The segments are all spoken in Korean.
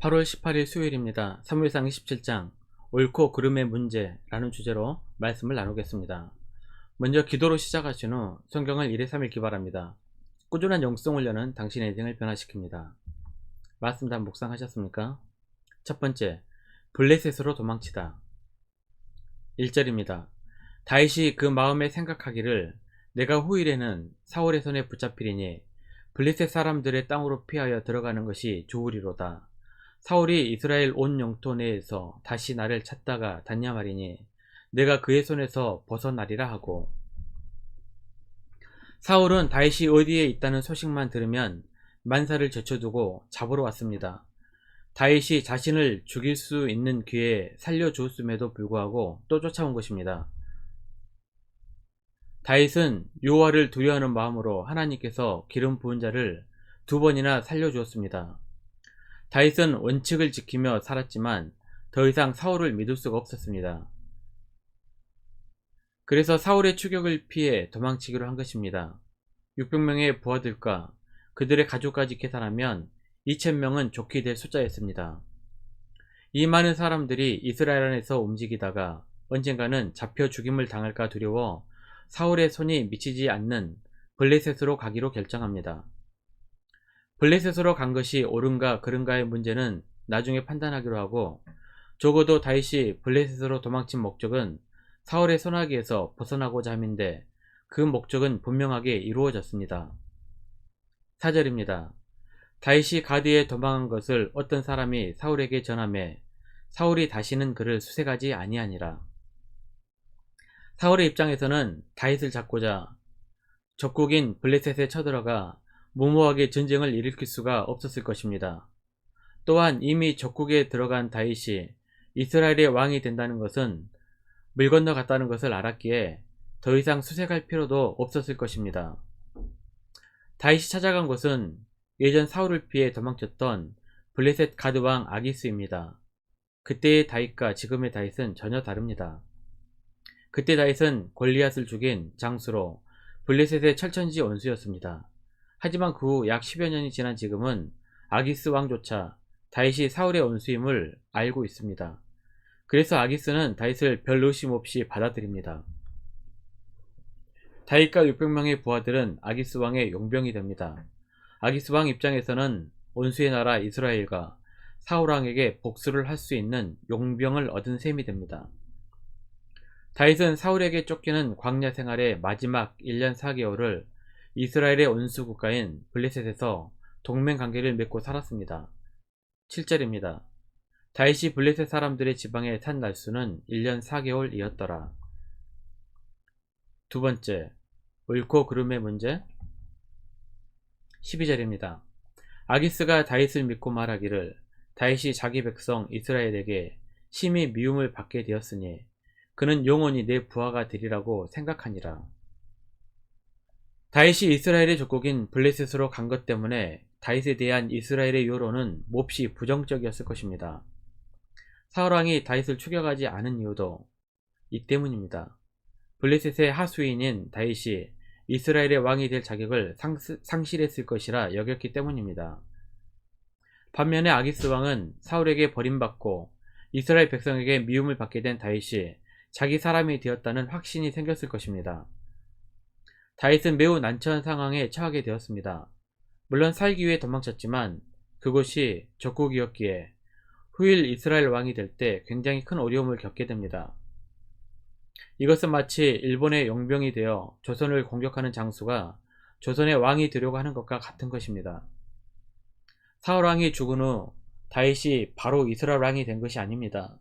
8월 18일 수요일입니다. 사무엘상 27장 옳고 그름의 문제라는 주제로 말씀을 나누겠습니다. 먼저 기도로 시작하신 후 성경을 1회 3일 기바랍니다. 꾸준한 영성 훈련은 당신의 인생을 변화시킵니다. 말씀 다 묵상하셨습니까? 첫 번째, 블레셋으로 도망치다. 1절입니다. 다윗이 그 마음에 생각하기를 내가 후일에는 사울의 손에 붙잡히리니 블레셋 사람들의 땅으로 피하여 들어가는 것이 좋으리로다. 사울이 이스라엘 온 영토 내에서 다시 나를 찾다가 닿냐 말이니 내가 그의 손에서 벗어나리라 하고, 사울은 다윗이 어디에 있다는 소식만 들으면 만사를 제쳐두고 잡으러 왔습니다. 다윗이 자신을 죽일 수 있는 기회에 살려주었음에도 불구하고 또 쫓아온 것입니다. 다윗은 여호와를 두려워하는 마음으로 하나님께서 기름 부은 자를 2번이나 살려주었습니다. 다윗은 원칙을 지키며 살았지만 더 이상 사울을 믿을 수가 없었습니다. 그래서 사울의 추격을 피해 도망치기로 한 것입니다. 600명의 부하들과 그들의 가족까지 계산하면 2000명은 좋게 될 숫자였습니다. 이 많은 사람들이 이스라엘 안에서 움직이다가 언젠가는 잡혀 죽임을 당할까 두려워 사울의 손이 미치지 않는 블레셋으로 가기로 결정합니다. 블레셋으로 간 것이 옳은가 그른가의 문제는 나중에 판단하기로 하고, 적어도 다윗이 블레셋으로 도망친 목적은 사울의 손아귀에서 벗어나고자 함인데 그 목적은 분명하게 이루어졌습니다. 4절입니다. 다윗이 가드에 도망한 것을 어떤 사람이 사울에게 전하매 사울이 다시는 그를 수색하지 아니하니라. 사울의 입장에서는 다윗을 잡고자 적국인 블레셋에 쳐들어가 무모하게 전쟁을 일으킬 수가 없었을 것입니다. 또한 이미 적국에 들어간 다윗이 이스라엘의 왕이 된다는 것은 물 건너갔다는 것을 알았기에 더 이상 수색할 필요도 없었을 것입니다. 다윗이 찾아간 곳은 예전 사울을 피해 도망쳤던 블레셋 가드왕 아기스입니다. 그때의 다윗과 지금의 다윗은 전혀 다릅니다. 그때 다윗은 골리앗을 죽인 장수로 블레셋의 철천지 원수였습니다. 하지만 그 후 약 10여 년이 지난 지금은 아기스 왕조차 다윗이 사울의 원수임을 알고 있습니다. 그래서 아기스는 다윗을 별 의심 없이 받아들입니다. 다윗과 600명의 부하들은 아기스 왕의 용병이 됩니다. 아기스 왕 입장에서는 원수의 나라 이스라엘과 사울 왕에게 복수를 할 수 있는 용병을 얻은 셈이 됩니다. 다윗은 사울에게 쫓기는 광야 생활의 마지막 1년 4개월을 이스라엘의 원수 국가인 블레셋에서 동맹 관계를 맺고 살았습니다. 7절입니다. 다윗이 블레셋 사람들의 지방에 산 날수는 1년 4개월이었더라. 두 번째, 옳고 그름의 문제. 12절입니다. 아기스가 다윗을 믿고 말하기를 다윗이 자기 백성 이스라엘에게 심히 미움을 받게 되었으니 그는 영원히 내 부하가 되리라고 생각하니라. 다윗이 이스라엘의 족국인 블레셋으로 간 것 때문에 다윗에 대한 이스라엘의 여론은 몹시 부정적이었을 것입니다. 사울왕이 다윗을 추격하지 않은 이유도 이 때문입니다. 블레셋의 하수인인 다윗이 이스라엘의 왕이 될 자격을 상실했을 것이라 여겼기 때문입니다. 반면에 아기스 왕은 사울에게 버림받고 이스라엘 백성에게 미움을 받게 된 다윗이 자기 사람이 되었다는 확신이 생겼을 것입니다. 다윗은 매우 난처한 상황에 처하게 되었습니다. 물론 살기 위해 도망쳤지만 그곳이 적국이었기에 후일 이스라엘 왕이 될 때 굉장히 큰 어려움을 겪게 됩니다. 이것은 마치 일본의 용병이 되어 조선을 공격하는 장수가 조선의 왕이 되려고 하는 것과 같은 것입니다. 사울 왕이 죽은 후 다윗이 바로 이스라엘 왕이 된 것이 아닙니다.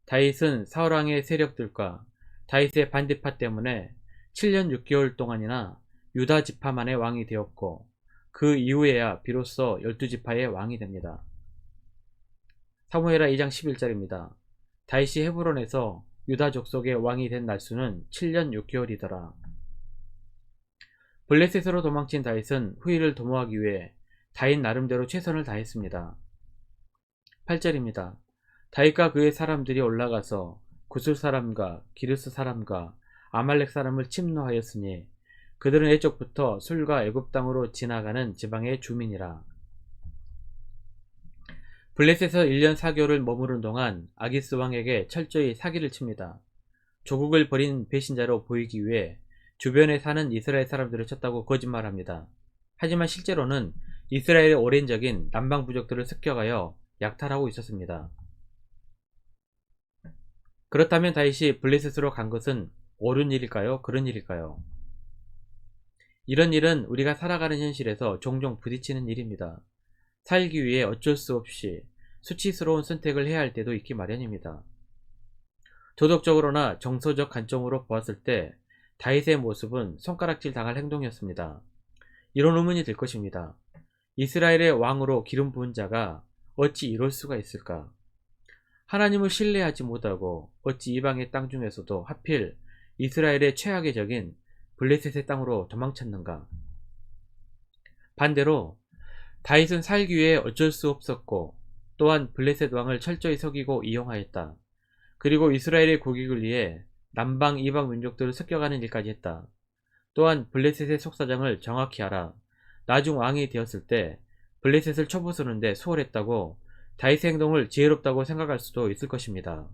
다윗은 사울 왕의 세력들과 다윗의 반대파 때문에 7년 6개월 동안이나 유다 지파만의 왕이 되었고 그 이후에야 비로소 12지파의 왕이 됩니다. 사무엘하 2장 11절입니다. 다윗이 헤브론에서 유다 족속의 왕이 된 날수는 7년 6개월이더라. 블레셋으로 도망친 다윗은 후일을 도모하기 위해 다윗 나름대로 최선을 다했습니다. 8절입니다. 다윗과 그의 사람들이 올라가서 구슬 사람과 기르스 사람과 아말렉 사람을 침노하였으니 그들은 애적부터 술과 애굽 땅으로 지나가는 지방의 주민이라. 블레셋에서 1년 4개월을 머무른 동안 아기스 왕에게 철저히 사기를 칩니다. 조국을 버린 배신자로 보이기 위해 주변에 사는 이스라엘 사람들을 쳤다고 거짓말합니다. 하지만 실제로는 이스라엘의 오랜 적인 남방 부족들을 습격하여 약탈하고 있었습니다. 그렇다면 다윗이 블레셋으로 간 것은 옳은 일일까요? 그런 일일까요? 이런 일은 우리가 살아가는 현실에서 종종 부딪히는 일입니다. 살기 위해 어쩔 수 없이 수치스러운 선택을 해야 할 때도 있기 마련입니다. 도덕적으로나 정서적 관점으로 보았을 때 다윗의 모습은 손가락질 당할 행동이었습니다. 이런 의문이 들 것입니다. 이스라엘의 왕으로 기름 부은 자가 어찌 이럴 수가 있을까? 하나님을 신뢰하지 못하고 어찌 이방의 땅 중에서도 하필 이스라엘의 최악의 적인 블레셋의 땅으로 도망쳤는가? 반대로 다윗은 살기 위해 어쩔 수 없었고 또한 블레셋 왕을 철저히 속이고 이용하였다. 그리고 이스라엘의 국익을 위해 남방 이방 민족들을 습격하는 일까지 했다. 또한 블레셋의 속사정을 정확히 알아 나중 왕이 되었을 때 블레셋을 쳐부수는데 수월했다고 다윗의 행동을 지혜롭다고 생각할 수도 있을 것입니다.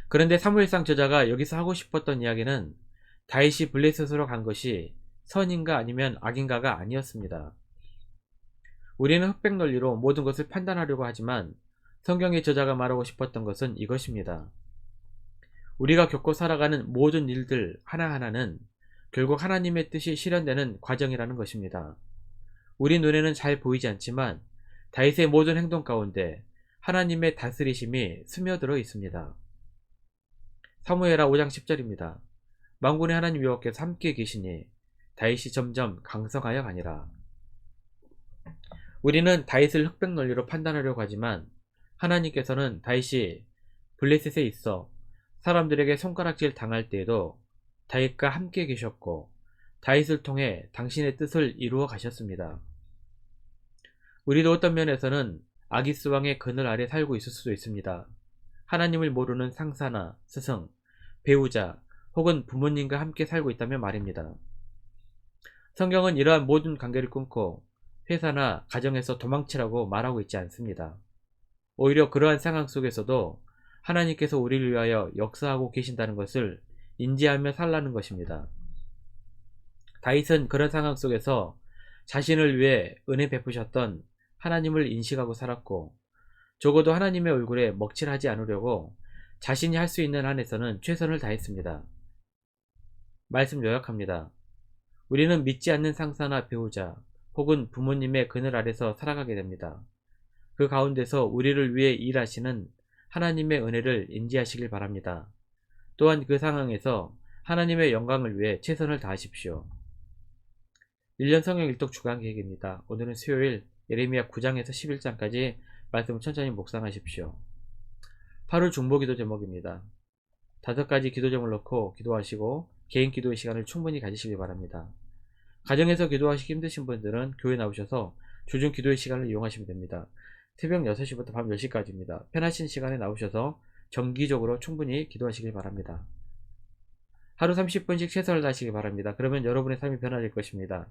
그런데 사무엘상 저자가 여기서 하고 싶었던 이야기는 다윗이 블레셋으로 간 것이 선인가 아니면 악인가가 아니었습니다. 우리는 흑백 논리로 모든 것을 판단하려고 하지만 성경의 저자가 말하고 싶었던 것은 이것입니다. 우리가 겪고 살아가는 모든 일들 하나하나는 결국 하나님의 뜻이 실현되는 과정이라는 것입니다. 우리 눈에는 잘 보이지 않지만 다윗의 모든 행동 가운데 하나님의 다스리심이 스며들어 있습니다. 사무엘하 5장 10절입니다. 만군의 하나님 여호와께서 함께 계시니 다윗이 점점 강성하여 가니라. 우리는 다윗을 흑백 논리로 판단하려고 하지만 하나님께서는 다윗이 블레셋에 있어 사람들에게 손가락질 당할 때에도 다윗과 함께 계셨고 다윗을 통해 당신의 뜻을 이루어 가셨습니다. 우리도 어떤 면에서는 아기스 왕의 그늘 아래 살고 있을 수도 있습니다. 하나님을 모르는 상사나 스승, 배우자 혹은 부모님과 함께 살고 있다면 말입니다. 성경은 이러한 모든 관계를 끊고 회사나 가정에서 도망치라고 말하고 있지 않습니다. 오히려 그러한 상황 속에서도 하나님께서 우리를 위하여 역사하고 계신다는 것을 인지하며 살라는 것입니다. 다윗은 그런 상황 속에서 자신을 위해 은혜 베푸셨던 하나님을 인식하고 살았고 적어도 하나님의 얼굴에 먹칠하지 않으려고 자신이 할 수 있는 한에서는 최선을 다했습니다. 말씀 요약합니다. 우리는 믿지 않는 상사나 배우자 혹은 부모님의 그늘 아래서 살아가게 됩니다. 그 가운데서 우리를 위해 일하시는 하나님의 은혜를 인지하시길 바랍니다. 또한 그 상황에서 하나님의 영광을 위해 최선을 다하십시오. 1년 성경 일독 주간 계획입니다. 오늘은 수요일 예레미야 9장에서 11장까지 말씀을 천천히 묵상하십시오. 8월 중보기도 제목입니다. 5가지 기도점을 넣고 기도하시고 개인 기도의 시간을 충분히 가지시길 바랍니다. 가정에서 기도하시기 힘드신 분들은 교회 나오셔서 주중 기도의 시간을 이용하시면 됩니다. 새벽 6시부터 밤 10시까지입니다. 편하신 시간에 나오셔서 정기적으로 충분히 기도하시길 바랍니다. 하루 30분씩 최선을 다하시기 바랍니다. 그러면 여러분의 삶이 변화될 것입니다.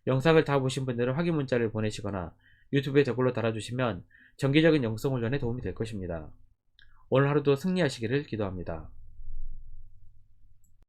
영상을 다 보신 분들은 확인 문자를 보내시거나 유튜브에 댓글로 달아주시면 정기적인 영성 훈련에 도움이 될 것입니다. 오늘 하루도 승리하시기를 기도합니다.